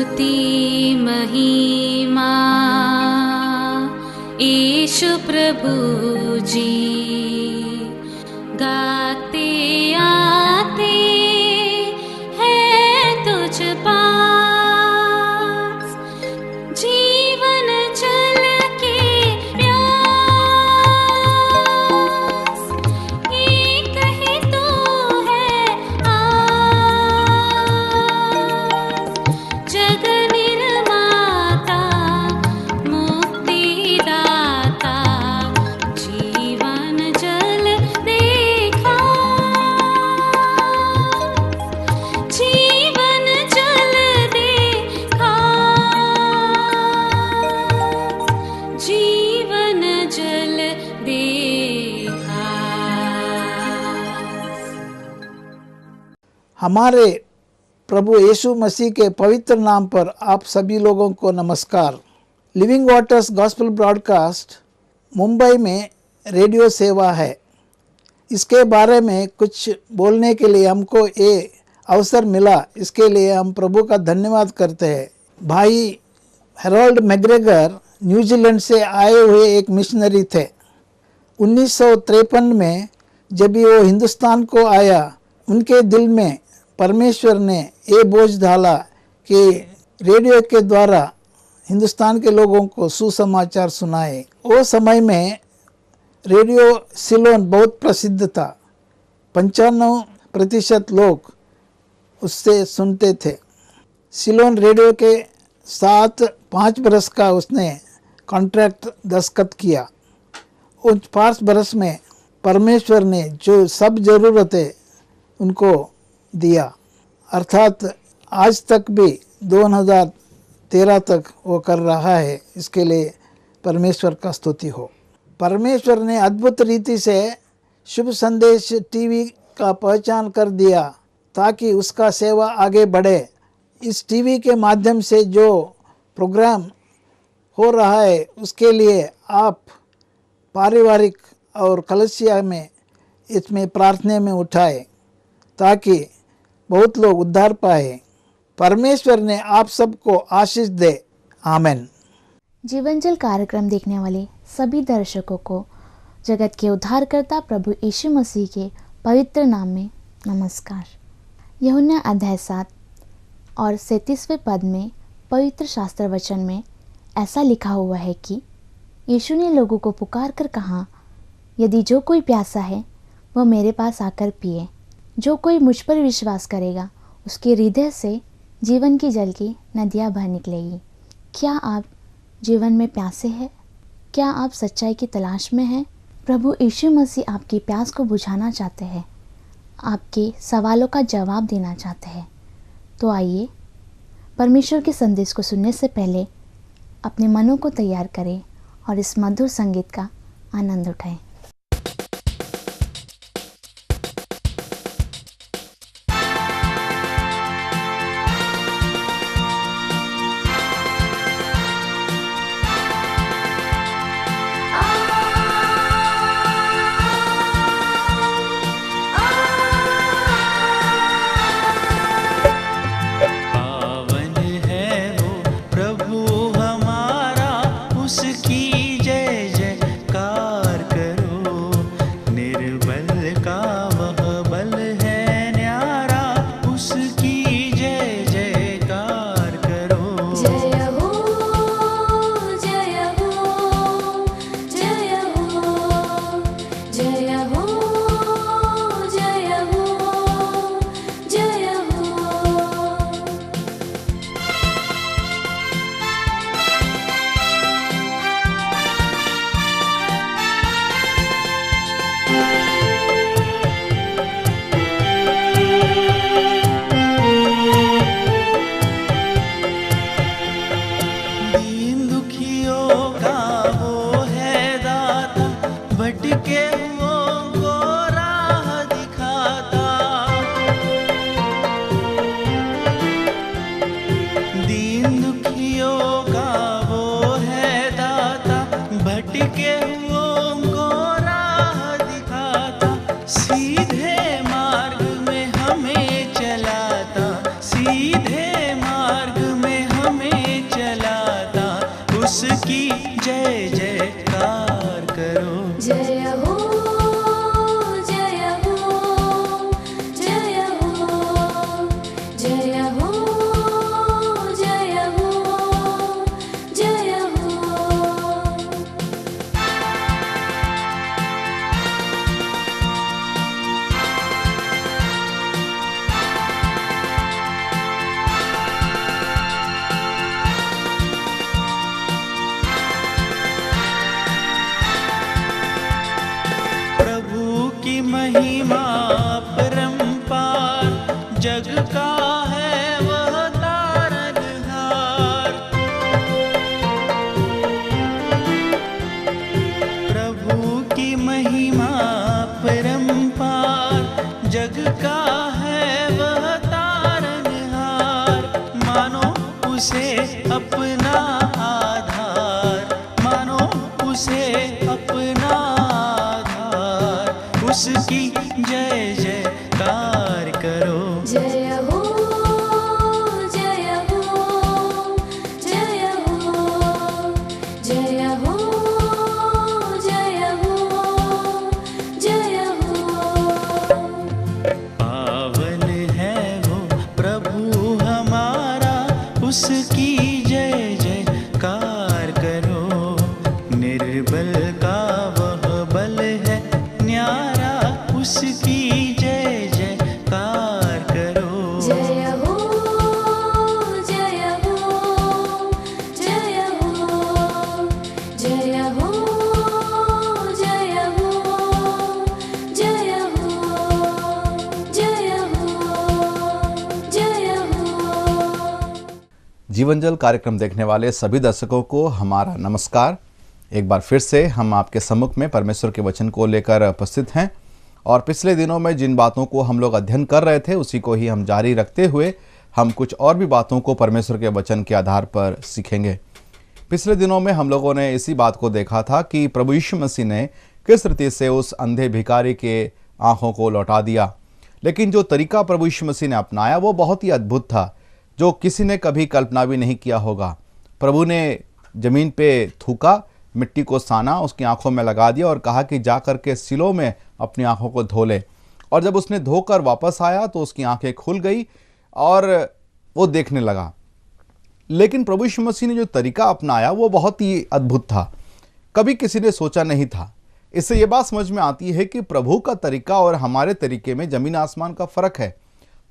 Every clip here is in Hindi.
स्तुति महिमा ईशु प्रभु जी, गाते आते हैं तुझ पास, जीवन जल के प्यास, एक ही तू है आस, जग निर्माता मुक्तिदाता, जीवन जल देखा, जीवन जल देखा, जीवन जल देखा। हमारे प्रभु यीशु मसीह के पवित्र नाम पर आप सभी लोगों को नमस्कार। Living waters gospel broadcast Mumbai में रेडियो सेवा है। इसके बारे में कुछ बोलने के लिए हमको ये अवसर मिला, इसके लिए हम प्रभु का धन्यवाद करते हैं। भाई हेरोल्ड मैग्रेगर न्यूजीलैंड से आए हुए एक मिशनरी थे। 1953 में जब वो हिंदुस्तान को आया, उनके दिल में परमेश्वर ने ये बोझ डाला कि रेडियो के द्वारा हिंदुस्तान के लोगों को सुसमाचार सुनाए। वो समय में रेडियो सिलोन बहुत प्रसिद्ध था। 95% लोग उससे सुनते थे। सिलोन रेडियो के साथ 5 बरस का उसने कॉन्ट्रैक्ट दस्तखत किया। उन 5 बरस में परमेश्वर ने जो सब ज़रूरतें उनको दिया, अर्थात आज तक भी 2013 तक वो कर रहा है। इसके लिए परमेश्वर का स्तुति हो। परमेश्वर ने अद्भुत रीति से शुभ संदेश टीवी का पहचान कर दिया ताकि उसका सेवा आगे बढ़े। इस टीवी के माध्यम से जो प्रोग्राम हो रहा है उसके लिए आप पारिवारिक और कलीसिया में इसमें प्रार्थना में उठाए ताकि बहुत लोग उद्धार पाए। परमेश्वर ने आप सबको आशीष दे। आमीन। जीवन जल कार्यक्रम देखने वाले सभी दर्शकों को जगत के उद्धारकर्ता प्रभु यीशु मसीह के पवित्र नाम में नमस्कार। यूहन्ना अध्याय 7 और 37वें पद में पवित्र शास्त्र वचन में ऐसा लिखा हुआ है कि यीशु ने लोगों को पुकार कर कहा, यदि जो कोई प्यासा है वह मेरे पास आकर पिए। जो कोई मुझ पर विश्वास करेगा उसके हृदय से जीवन की जल की नदियाँ बह निकलेगी। क्या आप जीवन में प्यासे हैं? क्या आप सच्चाई की तलाश में हैं? प्रभु यीशु मसीह आपकी प्यास को बुझाना चाहते हैं, आपके सवालों का जवाब देना चाहते हैं। तो आइए परमेश्वर के संदेश को सुनने से पहले अपने मनों को तैयार करें और इस मधुर संगीत का आनंद उठाएं। सीधे मार्ग में जग का है वह तारनहार। प्रभु की महिमा परंपार, जग का है वह तारनहार। मानो उसे अपना आधार, मानो उसे अपना आधार। उसकी जय जयकार करो। जय हो जय हो जय हो जय हो जय हो जय हो। पावन है वो प्रभु हमारा, उसकी जय जयकार करो। निर्बल का वह बल है न्यारा, उसकी जय जयकार करो। जय हो जय हो जय हो जय हो जय हो जय हो जय हो जय हो। जीवन जल कार्यक्रम देखने वाले सभी दर्शकों को हमारा नमस्कार। एक बार फिर से हम आपके सम्मुख में परमेश्वर के वचन को लेकर उपस्थित हैं और पिछले दिनों में जिन बातों को हम लोग अध्ययन कर रहे थे उसी को ही हम जारी रखते हुए हम कुछ और भी बातों को परमेश्वर के वचन के आधार पर सीखेंगे। पिछले दिनों में हम लोगों ने इसी बात को देखा था कि प्रभु यीशु मसीह ने किस रीति से उस अंधे भिखारी के आंखों को लौटा दिया, लेकिन जो तरीका प्रभु यीशु मसीह ने अपनाया वो बहुत ही अद्भुत था, जो किसी ने कभी कल्पना भी नहीं किया होगा। प्रभु ने जमीन पे थूका, मिट्टी को साना, उसकी आंखों में लगा दिया और कहा कि जा करके सिलो में अपनी आंखों को धो ले। और जब उसने धोकर वापस आया तो उसकी आंखें खुल गई और वो देखने लगा। लेकिन प्रभु यीशु मसीह ने जो तरीका अपनाया वो बहुत ही अद्भुत था, कभी किसी ने सोचा नहीं था। इससे ये बात समझ में आती है कि प्रभु का तरीका और हमारे तरीके में जमीन आसमान का फर्क है।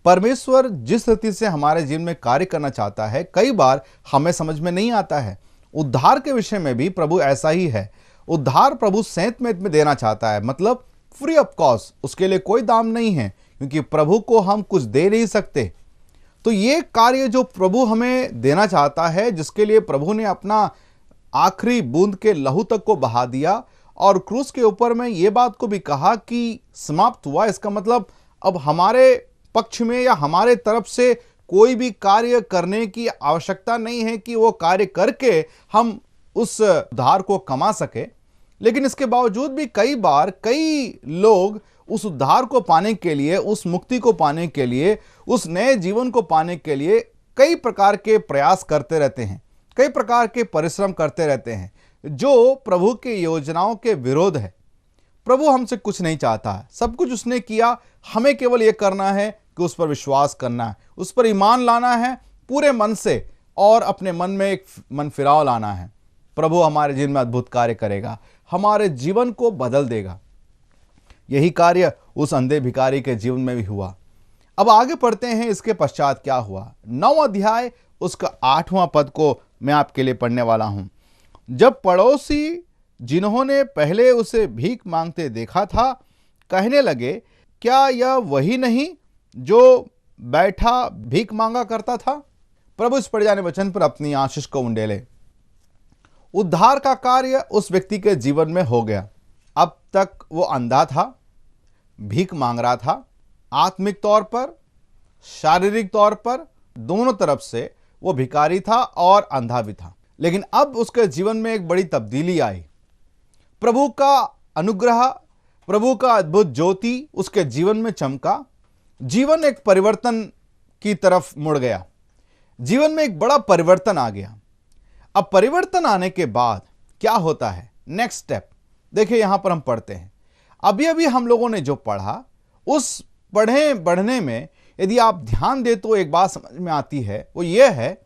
परमेश्वर जिस रीति से हमारे जीवन में कार्य करना चाहता है कई बार हमें समझ में नहीं आता है। उद्धार के विषय में भी प्रभु ऐसा ही है। उद्धार प्रभु सेंत में देना चाहता है, मतलब फ्री ऑफ कॉस्ट, उसके लिए कोई दाम नहीं है, क्योंकि प्रभु को हम कुछ दे नहीं सकते। तो ये कार्य जो प्रभु हमें देना चाहता है, जिसके लिए प्रभु ने अपना आखिरी बूंद के लहू तक को बहा दिया और क्रूस के ऊपर में ये बात को भी कहा कि समाप्त हुआ। इसका मतलब अब हमारे पक्ष में या हमारे तरफ से कोई भी कार्य करने की आवश्यकता नहीं है कि वो कार्य करके हम उस उद्धार को कमा सके। लेकिन इसके बावजूद भी कई बार कई लोग उस उद्धार को पाने के लिए, उस मुक्ति को पाने के लिए, उस नए जीवन को पाने के लिए कई प्रकार के प्रयास करते रहते हैं, कई प्रकार के परिश्रम करते रहते हैं, जो प्रभु के योजनाओं के विरोध है। प्रभु हमसे कुछ नहीं चाहता, सब कुछ उसने किया, हमें केवल यह करना है कि उस पर विश्वास करना है, उस पर ईमान लाना है पूरे मन से और अपने मन में एक मन फिराव लाना है। प्रभु हमारे जीवन में अद्भुत कार्य करेगा, हमारे जीवन को बदल देगा। यही कार्य उस अंधे भिखारी के जीवन में भी हुआ। अब आगे पढ़ते हैं, इसके पश्चात क्या हुआ। 9 अध्याय उसका 8वां पद को मैं आपके लिए पढ़ने वाला हूं। जब पड़ोसी जिन्होंने पहले उसे भीख मांगते देखा था कहने लगे, क्या यह वही नहीं जो बैठा भीख मांगा करता था। प्रभु इस पढ़े जाने वचन पर अपनी आशीष को उंडेले। उद्धार का कार्य उस व्यक्ति के जीवन में हो गया। अब तक वो अंधा था, भीख मांग रहा था, आत्मिक तौर पर, शारीरिक तौर पर, दोनों तरफ से वो भिखारी था और अंधा भी था। लेकिन अब उसके जीवन में एक बड़ी तब्दीली आई। प्रभु का अनुग्रह, प्रभु का अद्भुत ज्योति उसके जीवन में चमका। जीवन एक परिवर्तन की तरफ मुड़ गया, जीवन में एक बड़ा परिवर्तन आ गया। अब परिवर्तन आने के बाद क्या होता है, नेक्स्ट स्टेप देखिए। यहां पर हम पढ़ते हैं, अभी अभी हम लोगों ने जो पढ़ा उस बढ़ने में यदि आप ध्यान दें तो एक बात समझ में आती है, वो ये है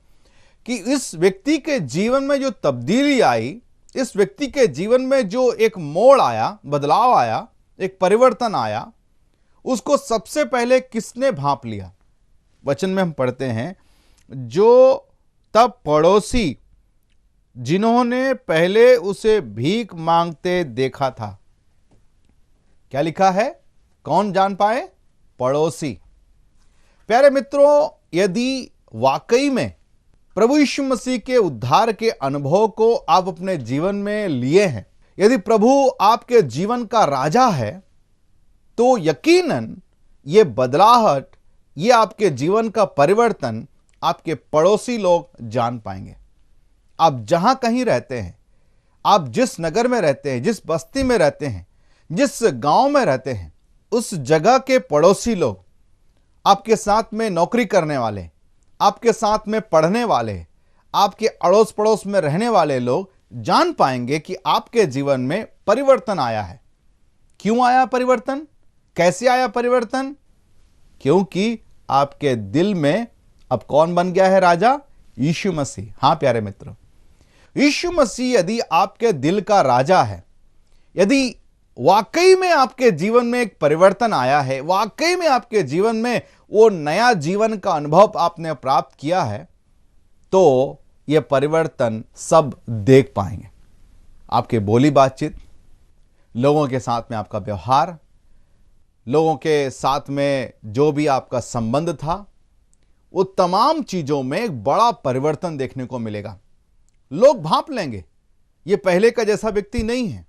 कि इस व्यक्ति के जीवन में जो तब्दीली आई, इस व्यक्ति के जीवन में जो एक मोड़ आया, बदलाव आया, एक परिवर्तन आया, उसको सबसे पहले किसने भांप लिया। वचन में हम पढ़ते हैं, जो तब पड़ोसी जिन्होंने पहले उसे भीख मांगते देखा था। क्या लिखा है, कौन जान पाए, पड़ोसी। प्यारे मित्रों, यदि वाकई में प्रभु यीशु मसीह के उद्धार के अनुभव को आप अपने जीवन में लिए हैं, यदि प्रभु आपके जीवन का राजा है, तो यकीनन ये बदलाहट, ये आपके जीवन का परिवर्तन आपके पड़ोसी लोग जान पाएंगे। आप जहां कहीं रहते हैं, आप जिस नगर में रहते हैं, जिस बस्ती में रहते हैं, जिस गांव में रहते हैं, उस जगह के पड़ोसी लोग, आपके साथ में नौकरी करने वाले, आपके साथ में पढ़ने वाले, आपके अड़ोस पड़ोस में रहने वाले लोग जान पाएंगे कि आपके जीवन में परिवर्तन आया है। क्यों आया परिवर्तन? कैसे आया परिवर्तन? क्योंकि आपके दिल में अब कौन बन गया है राजा? यीशु मसीह। हां प्यारे मित्रों, यीशु मसीह यदि आपके दिल का राजा है, यदि वाकई में आपके जीवन में एक परिवर्तन आया है, वाकई में आपके जीवन में वो नया जीवन का अनुभव आपने प्राप्त किया है, तो यह परिवर्तन सब देख पाएंगे। आपके बोली बातचीत, लोगों के साथ में आपका व्यवहार, लोगों के साथ में जो भी आपका संबंध था, वो तमाम चीजों में एक बड़ा परिवर्तन देखने को मिलेगा। लोग भांप लेंगे, ये पहले का जैसा व्यक्ति नहीं है,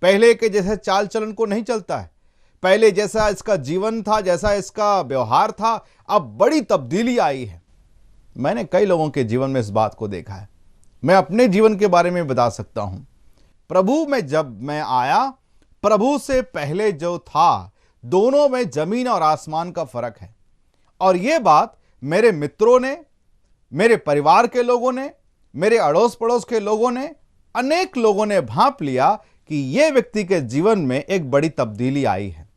पहले के जैसे चाल चलन को नहीं चलता है, पहले जैसा इसका जीवन था, जैसा इसका व्यवहार था, अब बड़ी तब्दीली आई है। मैंने कई लोगों के जीवन में इस बात को देखा है। मैं अपने जीवन के बारे में बता सकता हूं। प्रभु में जब मैं आया, प्रभु से पहले जो था, दोनों में जमीन और आसमान का फर्क है। और यह बात मेरे मित्रों ने, मेरे परिवार के लोगों ने, मेरे अड़ोस पड़ोस के लोगों ने, अनेक लोगों ने भांप लिया कि यह व्यक्ति के जीवन में एक बड़ी तब्दीली आई है।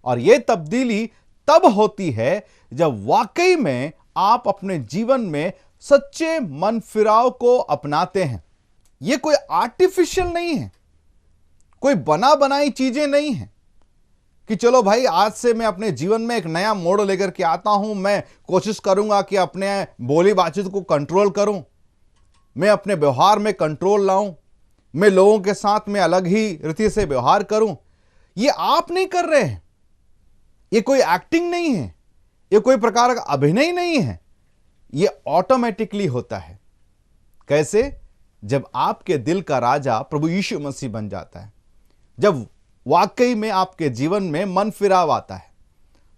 और यह तब्दीली तब होती है जब वाकई में आप अपने जीवन में सच्चे मन फिराव को अपनाते हैं। यह कोई आर्टिफिशियल नहीं है, कोई बना बनाई चीजें नहीं है कि चलो भाई आज से मैं अपने जीवन में एक नया मोड़ लेकर के आता हूं, मैं कोशिश करूंगा कि अपने बोली बातचीत को कंट्रोल करूं, मैं अपने व्यवहार में कंट्रोल लाऊं, मैं लोगों के साथ में अलग ही रीति से व्यवहार करूं। ये आप नहीं कर रहे हैं, ये कोई एक्टिंग नहीं है, ये कोई प्रकार का अभिनय नहीं है, ये ऑटोमेटिकली होता है। कैसे? जब आपके दिल का राजा प्रभु यीशु मसीह बन जाता है, जब वाकई में आपके जीवन में मन फिराव आता है,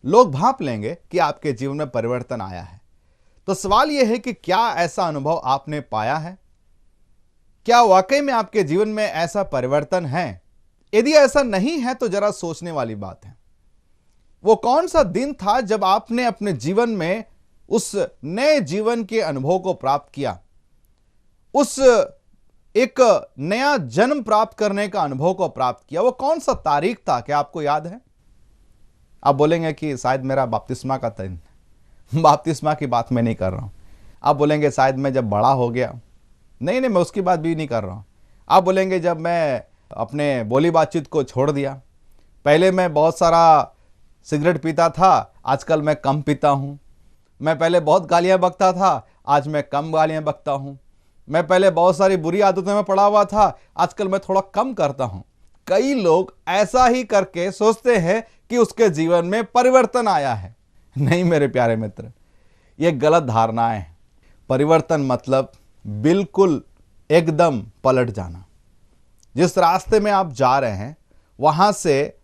लोग भांप लेंगे कि आपके जीवन में परिवर्तन आया है। तो सवाल यह है कि क्या ऐसा अनुभव आपने पाया है? क्या वाकई में आपके जीवन में ऐसा परिवर्तन है? यदि ऐसा नहीं है तो जरा सोचने वाली बात है। वो कौन सा दिन था जब आपने अपने जीवन में उस नए जीवन के अनुभव को प्राप्त किया, उस एक नया जन्म प्राप्त करने का अनुभव को प्राप्त किया? वो कौन सा तारीख था? क्या आपको याद है? आप बोलेंगे कि शायद मेरा बपतिस्मा का दिन। बपतिस्मा की बात मैं नहीं कर रहा हूं। आप बोलेंगे शायद मैं जब बड़ा हो गया। नहीं, मैं उसकी बात भी नहीं कर रहा हूं। आप बोलेंगे जब मैं अपने बोली बातचीत को छोड़ दिया, पहले मैं बहुत सारा सिगरेट पीता था, आजकल मैं कम पीता हूं। मैं पहले बहुत गालियां बकता था, आज मैं कम गालियां बकता हूं। मैं पहले बहुत सारी बुरी आदतों में पड़ा हुआ था, आजकल मैं थोड़ा कम करता हूं। कई लोग ऐसा ही करके सोचते हैं कि उसके जीवन में परिवर्तन आया है। नहीं मेरे प्यारे मित्र, ये गलत धारणाएं हैं। परिवर्तन मतलब बिल्कुल एकदम पलट जाना। जिस रास्ते में आप जा रहे हैं वहां से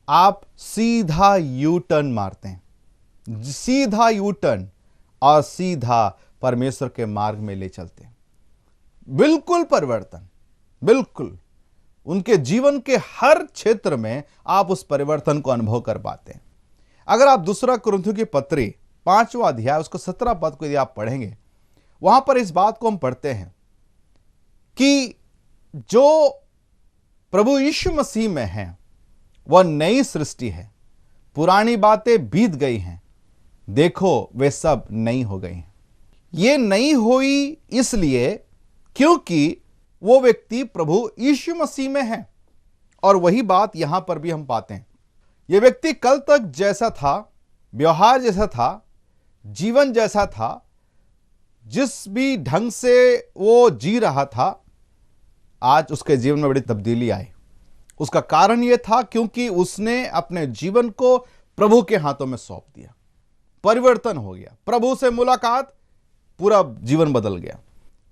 आप सीधा यू टर्न मारते हैं, सीधा यू टर्न, और सीधा परमेश्वर के मार्ग में ले चलते हैं। बिल्कुल परिवर्तन, बिल्कुल उनके जीवन के हर क्षेत्र में आप उस परिवर्तन को अनुभव कर पाते हैं। अगर आप दूसरा कुरिन्थियों की पत्री 5वां अध्याय उसको 17 पद को यदि आप पढ़ेंगे, वहां पर इस बात को हम पढ़ते हैं कि जो प्रभु यीशु मसीह में है वह नई सृष्टि है, पुरानी बातें बीत गई हैं, देखो वे सब नई हो गई हैं। ये नई हुई इसलिए क्योंकि वो व्यक्ति प्रभु यीशु मसीह में है। और वही बात यहां पर भी हम पाते हैं। यह व्यक्ति कल तक जैसा था, व्यवहार जैसा था, जीवन जैसा था, जिस भी ढंग से वो जी रहा था, आज उसके जीवन में बड़ी तब्दीली आई। उसका कारण यह था क्योंकि उसने अपने जीवन को प्रभु के हाथों में सौंप दिया। परिवर्तन हो गया, प्रभु से मुलाकात, पूरा जीवन बदल गया,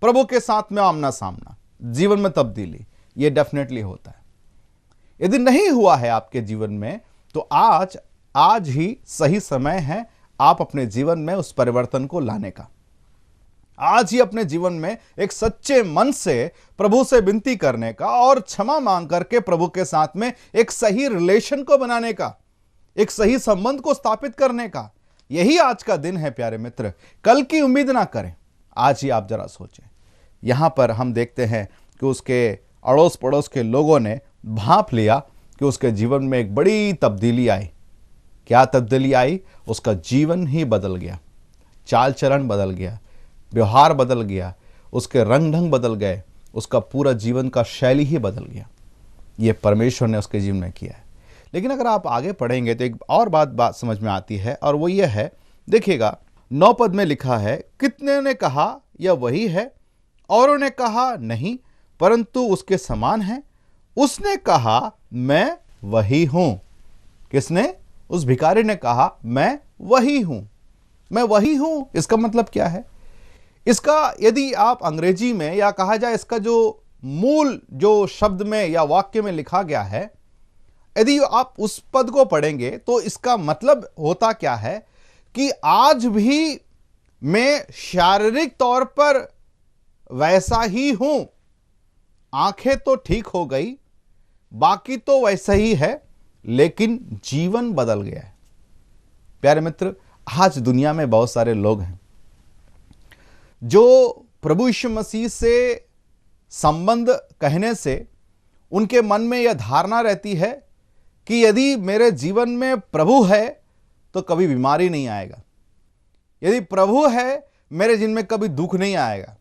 प्रभु के साथ में आमना सामना, जीवन में तब्दीली, ये डेफिनेटली होता है। यदि नहीं हुआ है आपके जीवन में तो आज ही सही समय है आप अपने जीवन में उस परिवर्तन को लाने का। आज ही अपने जीवन में एक सच्चे मन से प्रभु से विनती करने का और क्षमा मांग करके प्रभु के साथ में एक सही रिलेशन को बनाने का, एक सही संबंध को स्थापित करने का, यही आज का दिन है प्यारे मित्र। कल की उम्मीद ना करें, आज ही आप जरा सोचें। यहां पर हम देखते हैं कि उसके अड़ोस पड़ोस के लोगों ने भांप लिया कि उसके जीवन में एक बड़ी तब्दीली आई। क्या तब्दीली आई? उसका जीवन ही बदल गया, चाल चलन बदल गया, व्यवहार बदल गया, उसके रंग ढंग बदल गए, उसका पूरा जीवन का शैली ही बदल गया। ये परमेश्वर ने उसके जीवन में किया है। लेकिन अगर आप आगे पढ़ेंगे तो एक और बात समझ में आती है, और वो ये है, देखिएगा 9 पद में लिखा है, कितने ने कहा यह वही है, औरों ने कहा नहीं परंतु उसके समान है। उसने कहा मैं वही हूं। किसने? उस भिखारी ने कहा मैं वही हूं, मैं वही हूं। इसका मतलब क्या है? इसका यदि आप अंग्रेजी में या कहा जाए इसका जो मूल जो शब्द में या वाक्य में लिखा गया है, यदि आप उस पद को पढ़ेंगे तो इसका मतलब होता क्या है कि आज भी मैं शारीरिक तौर पर वैसा ही हूं, आंखें तो ठीक हो गई, बाकी तो वैसा ही है, लेकिन जीवन बदल गया है। प्यारे मित्र, आज दुनिया में बहुत सारे लोग हैं जो प्रभु यीशु मसीह से संबंध कहने से उनके मन में यह धारणा रहती है कि यदि मेरे जीवन में प्रभु है तो कभी बीमारी नहीं आएगा, यदि प्रभु है मेरे जीवन में कभी दुख नहीं आएगा,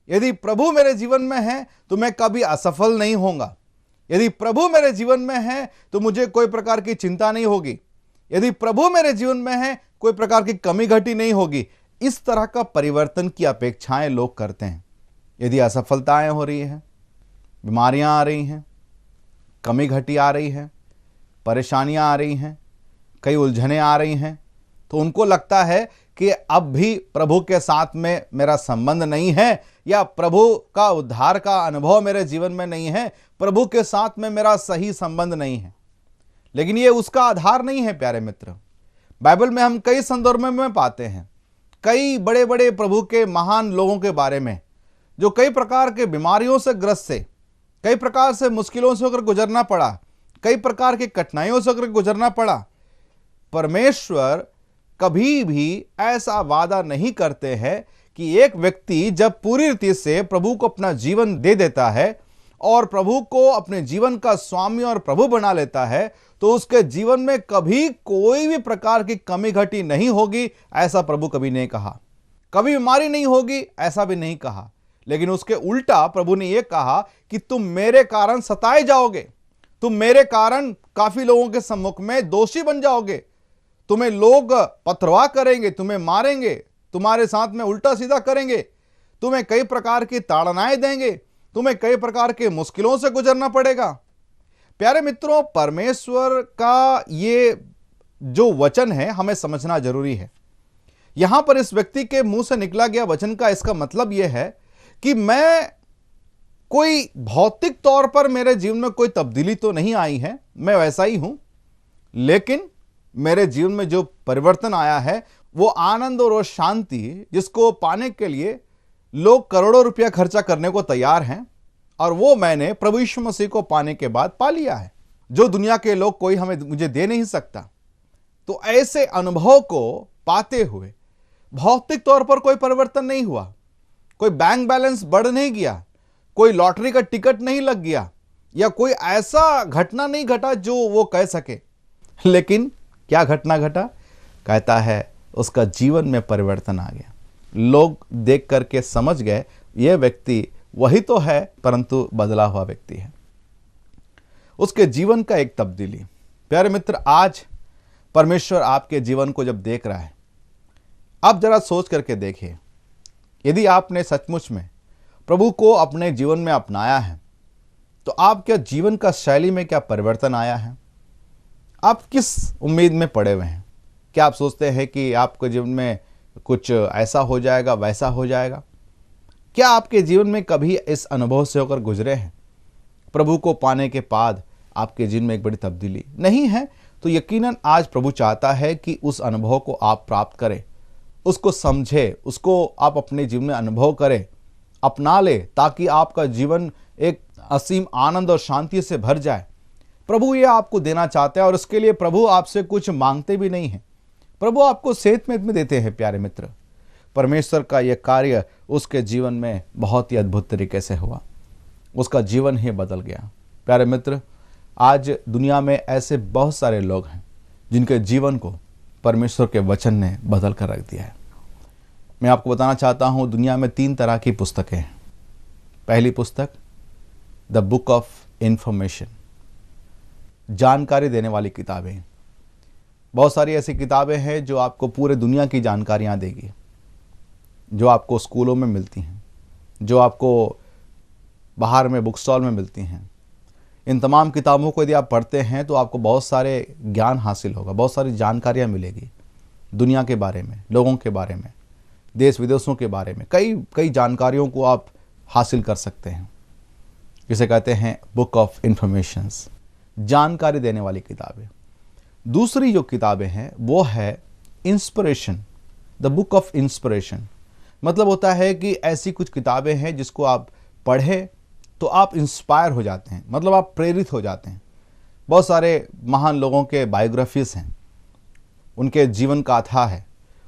यदि प्रभु मेरे जीवन में है तो मैं कभी असफल नहीं होऊंगा, यदि प्रभु मेरे जीवन में है तो मुझे कोई प्रकार की चिंता नहीं होगी, यदि प्रभु मेरे जीवन में है कोई प्रकार की कमी घटी नहीं होगी। इस तरह का परिवर्तन की अपेक्षाएं लोग करते हैं। यदि असफलताएं हो रही हैं, बीमारियां आ रही हैं, कमी घटी आ रही है, परेशानियां आ रही हैं, कई उलझनें आ रही हैं, तो उनको लगता है कि अब भी प्रभु के साथ में मेरा संबंध नहीं है, या प्रभु का उद्धार का अनुभव मेरे जीवन में नहीं है, प्रभु के साथ में मेरा सही संबंध नहीं है। लेकिन ये उसका आधार नहीं है प्यारे मित्र। बाइबल में हम कई संदर्भों में पाते हैं कई बड़े बड़े प्रभु के महान लोगों के बारे में जो कई प्रकार के बीमारियों से ग्रस्त थे, कई प्रकार से मुश्किलों से होकर गुजरना पड़ा, कई प्रकार की कठिनाइयों से होकर गुजरना पड़ा। परमेश्वर कभी भी ऐसा वादा नहीं करते हैं कि एक व्यक्ति जब पूरी रीति से प्रभु को अपना जीवन दे देता है और प्रभु को अपने जीवन का स्वामी और प्रभु बना लेता है तो उसके जीवन में कभी कोई भी प्रकार की कमी घटी नहीं होगी, ऐसा प्रभु कभी नहीं कहा। कभी बीमारी नहीं होगी, ऐसा भी नहीं कहा। लेकिन उसके उल्टा प्रभु ने यह कहा कि तुम मेरे कारण सताए जाओगे, तुम मेरे कारण काफी लोगों के सम्मुख में दोषी बन जाओगे, तुम्हें लोग पथरवाह करेंगे, तुम्हें मारेंगे, तुम्हारे साथ में उल्टा सीधा करेंगे, तुम्हें कई प्रकार की ताड़नाएं देंगे, तुम्हें कई प्रकार के मुश्किलों से गुजरना पड़ेगा। प्यारे मित्रों, परमेश्वर का ये जो वचन है हमें समझना जरूरी है। यहां पर इस व्यक्ति के मुंह से निकला गया वचन का इसका मतलब यह है कि मैं कोई भौतिक तौर पर मेरे जीवन में कोई तब्दीली तो नहीं आई है, मैं वैसा ही हूं, लेकिन मेरे जीवन में जो परिवर्तन आया है वो आनंद और वो शांति जिसको पाने के लिए लोग करोड़ों रुपया खर्चा करने को तैयार हैं, और वो मैंने प्रभु यीशु मसीह को पाने के बाद पा लिया है, जो दुनिया के लोग कोई मुझे दे नहीं सकता। तो ऐसे अनुभव को पाते हुए भौतिक तौर पर कोई परिवर्तन नहीं हुआ, कोई बैंक बैलेंस बढ़ नहीं गया, कोई लॉटरी का टिकट नहीं लग गया, या कोई ऐसा घटना नहीं घटा जो वो कह सके। लेकिन क्या घटना घटा? कहता है उसका जीवन में परिवर्तन आ गया। लोग देख करके समझ गए यह व्यक्ति वही तो है परंतु बदला हुआ व्यक्ति है। उसके जीवन का एक तब्दीली। प्यारे मित्र, आज परमेश्वर आपके जीवन को जब देख रहा है, आप जरा सोच करके देखिए, यदि आपने सचमुच में प्रभु को अपने जीवन में अपनाया है तो आपके जीवन का शैली में क्या परिवर्तन आया है? आप किस उम्मीद में पड़े हुए हैं? क्या आप सोचते हैं कि आपके जीवन में कुछ ऐसा हो जाएगा, वैसा हो जाएगा? क्या आपके जीवन में कभी इस अनुभव से होकर गुजरे हैं? प्रभु को पाने के बाद आपके जीवन में एक बड़ी तब्दीली नहीं है, तो यकीनन आज प्रभु चाहता है कि उस अनुभव को आप प्राप्त करें, उसको समझे, उसको आप अपने जीवन में अनुभव करें, अपना ले, ताकि आपका जीवन एक असीम आनंद और शांति से भर जाए। प्रभु ये आपको देना चाहता है और उसके लिए प्रभु आपसे कुछ मांगते भी नहीं हैं। प्रभु आपको सेहत में देते हैं। प्यारे मित्र, परमेश्वर का यह कार्य उसके जीवन में बहुत ही अद्भुत तरीके से हुआ, उसका जीवन ही बदल गया। प्यारे मित्र, आज दुनिया में ऐसे बहुत सारे लोग हैं जिनके जीवन को परमेश्वर के वचन ने बदल कर रख दिया है। मैं आपको बताना चाहता हूँ, दुनिया में 3 तरह की पुस्तकें हैं। पहली पुस्तक द बुक ऑफ इंफॉर्मेशन, जानकारी देने वाली किताबें। बहुत सारी ऐसी किताबें हैं जो आपको पूरे दुनिया की जानकारियाँ देगी, जो आपको स्कूलों में मिलती हैं, जो आपको बाहर में बुक स्टॉल में मिलती हैं। इन तमाम किताबों को यदि आप पढ़ते हैं तो आपको बहुत सारे ज्ञान हासिल होगा, बहुत सारी जानकारियाँ मिलेगी दुनिया के बारे में, लोगों के बारे में, देश विदेशों के बारे में। कई जानकारियों को आप हासिल कर सकते हैं। जिसे कहते हैं बुक ऑफ इंफॉर्मेशंस, जानकारी देने वाली किताबें। दूसरी जो किताबें हैं वो है inspiration, the book of inspiration. मतलब होता है कि ऐसी कुछ किताबें हैं जिसको आप पढ़ें तो आप इंस्पायर हो जाते हैं, मतलब आप प्रेरित हो जाते हैं। बहुत सारे महान लोगों के बायोग्राफीज हैं, उनके जीवन गाथा है,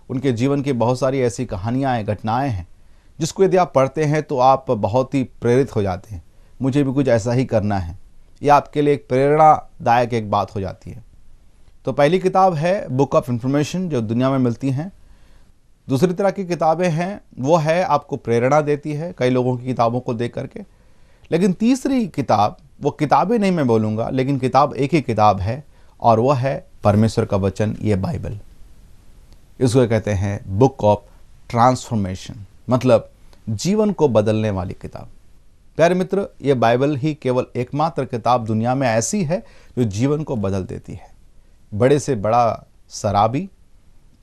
उनके जीवन की बहुत सारी ऐसी कहानियाँ हैं, घटनाएं हैं, जिसको यदि आप पढ़ते हैं तो आप बहुत ही प्रेरित हो जाते हैं। मुझे भी कुछ ऐसा ही करना है, ये आपके लिए एक प्रेरणादायक एक बात हो जाती है। तो पहली किताब है बुक ऑफ इंफॉर्मेशन, जो दुनिया में मिलती हैं। दूसरी तरह की किताबें हैं वो है आपको प्रेरणा देती है, कई लोगों की किताबों को देख करके। लेकिन तीसरी किताब, वो किताबें नहीं मैं बोलूँगा, लेकिन किताब एक ही किताब है और वह है परमेश्वर का वचन, ये बाइबल। इसको कहते हैं बुक ऑफ ट्रांसफॉर्मेशन, मतलब जीवन को बदलने वाली किताब। प्यारे मित्र, ये बाइबल ही केवल एकमात्र किताब दुनिया में ऐसी है जो जीवन को बदल देती है। बड़े से बड़ा शराबी,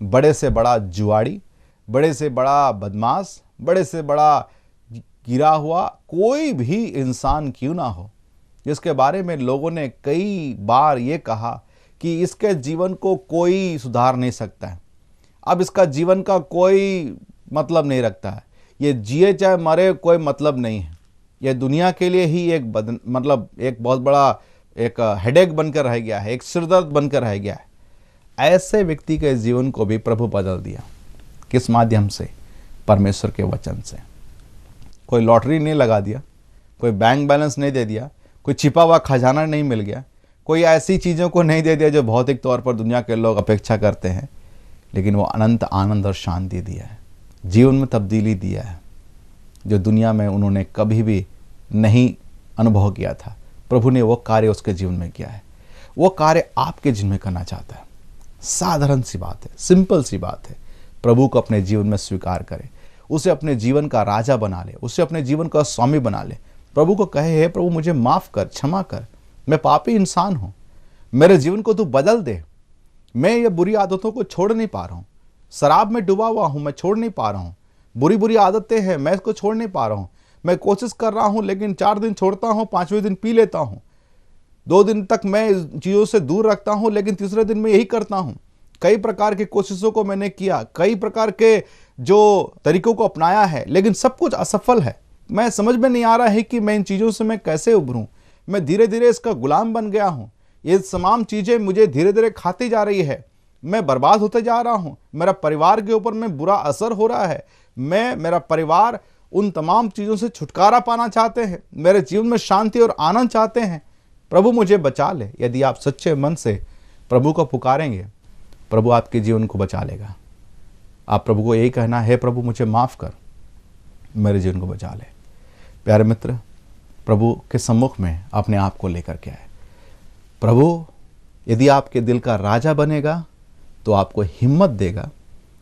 बड़े से बड़ा जुआड़ी, बड़े से बड़ा बदमाश, बड़े से बड़ा गिरा हुआ कोई भी इंसान क्यों ना हो, जिसके बारे में लोगों ने कई बार ये कहा कि इसके जीवन को कोई सुधार नहीं सकता है, अब इसका जीवन का कोई मतलब नहीं रखता है, ये जिए चाहे मरे कोई मतलब नहीं है, यह दुनिया के लिए ही एक बहुत बड़ा एक हेडेक बनकर रह गया है, एक सिरदर्द बनकर रह गया है। ऐसे व्यक्ति के जीवन को भी प्रभु बदल दिया। किस माध्यम से? परमेश्वर के वचन से। कोई लॉटरी नहीं लगा दिया, कोई बैंक बैलेंस नहीं दे दिया, कोई छिपा हुआ खजाना नहीं मिल गया, कोई ऐसी चीज़ों को नहीं दे दिया जो भौतिक तौर पर दुनिया के लोग अपेक्षा करते हैं, लेकिन वो अनंत आनंद और शांति दिया है, जीवन में तब्दीली दिया है, जो दुनिया में उन्होंने कभी भी नहीं अनुभव किया था। प्रभु ने वो कार्य उसके जीवन में किया है, वो कार्य आपके जीवन में करना चाहता है। साधारण सी बात है, सिंपल सी बात है। प्रभु को अपने जीवन में स्वीकार करें, उसे अपने जीवन का राजा बना ले, उसे अपने जीवन का स्वामी बना ले। प्रभु को कहे, हे प्रभु मुझे माफ़ कर, क्षमा कर, मैं पापी इंसान हूँ, मेरे जीवन को तू बदल दे। मैं ये बुरी आदतों को छोड़ नहीं पा रहा हूँ, शराब में डूबा हुआ हूँ, मैं छोड़ नहीं पा रहा हूँ, बुरी बुरी आदतें हैं, मैं इसको छोड़ नहीं पा रहा हूँ, मैं कोशिश कर रहा हूँ लेकिन 4 दिन छोड़ता हूँ, 5वें दिन पी लेता हूँ, 2 दिन तक मैं चीज़ों से दूर रखता हूँ, लेकिन तीसरे दिन मैं यही करता हूँ। कई प्रकार की कोशिशों को मैंने किया, कई प्रकार के जो तरीकों को अपनाया है, लेकिन सब कुछ असफल है। मैं समझ में नहीं आ रहा है कि मैं इन चीज़ों से मैं कैसे उभरूं। मैं धीरे धीरे इसका गुलाम बन गया हूं, ये तमाम चीज़ें मुझे धीरे धीरे खाती जा रही है, मैं बर्बाद होते जा रहा हूं, मेरा परिवार के ऊपर में बुरा असर हो रहा है, मेरा परिवार उन तमाम चीज़ों से छुटकारा पाना चाहते हैं, मेरे जीवन में शांति और आनंद चाहते हैं। प्रभु मुझे बचा ले। यदि आप सच्चे मन से प्रभु को पुकारेंगे, प्रभु आपके जीवन को बचा लेगा। आप प्रभु को यही कहना है, प्रभु मुझे माफ़ कर, मेरे जीवन को बचा ले। प्यारे मित्र, प्रभु के सम्मुख में अपने आप को लेकर के आए। प्रभु यदि आपके दिल का राजा बनेगा तो आपको हिम्मत देगा,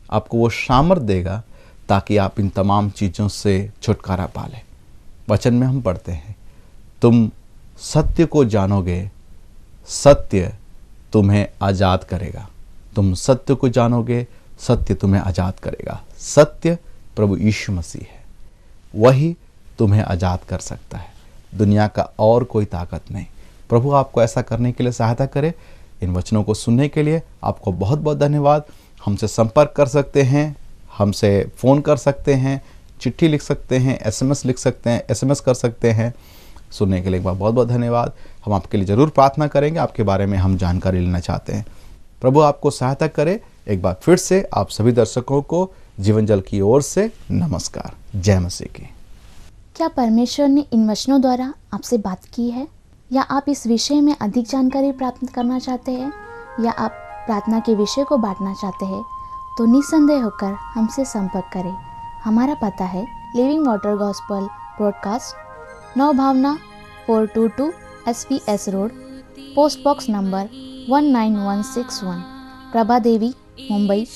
आपको वो सामर्थ देगा ताकि आप इन तमाम चीज़ों से छुटकारा पा लें। वचन में हम पढ़ते हैं, तुम सत्य को जानोगे, सत्य तुम्हें आज़ाद करेगा। तुम सत्य को जानोगे, सत्य तुम्हें आज़ाद करेगा। सत्य प्रभु यीशु मसीह है, वही तुम्हें आज़ाद कर सकता है, दुनिया का और कोई ताकत नहीं। प्रभु आपको ऐसा करने के लिए सहायता करे। इन वचनों को सुनने के लिए आपको बहुत बहुत धन्यवाद। हमसे संपर्क कर सकते हैं, हमसे फ़ोन कर सकते हैं, चिट्ठी लिख सकते हैं, SMS लिख सकते हैं, SMS कर सकते हैं। सुनने के लिए एक बार बहुत बहुत धन्यवाद। हम आपके लिए ज़रूर प्रार्थना करेंगे, आपके बारे में हम जानकारी लेना चाहते हैं। प्रभु आपको सहायता करे। एक बार फिर से आप सभी दर्शकों को जीवन जल की ओर से नमस्कार। जय मसीह की। क्या परमेश्वर ने इन वचनों द्वारा आपसे बात की है, या आप इस विषय में अधिक जानकारी प्राप्त करना चाहते हैं, या आप प्रार्थना के विषय को बांटना चाहते हैं, तो निस्संदेह होकर हमसे संपर्क करें। हमारा पता है लिविंग वाटर गॉस्पल ब्रॉडकास्ट, नौ Bhavna 422 SPS road, post box number 19161, Prabha Devi, Mumbai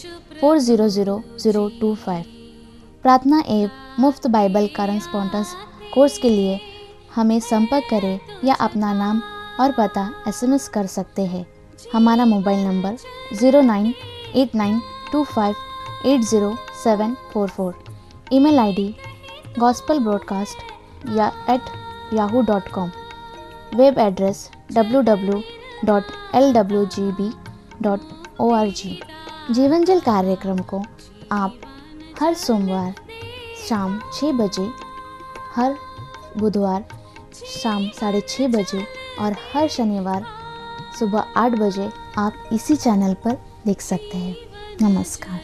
400025। प्रार्थना एवं मुफ्त बाइबल करस्पॉन्डेंस कोर्स के लिए हमें संपर्क करें या अपना नाम और पता SMS कर सकते हैं। हमारा mobile number 098925807444, email ID gospelbroadcast@yahoo.com, web address www.lwgb.org। जीवन जल कार्यक्रम को आप हर सोमवार शाम 6 बजे, हर बुधवार शाम 6:30 बजे और हर शनिवार सुबह 8 बजे आप इसी चैनल पर देख सकते हैं। नमस्कार।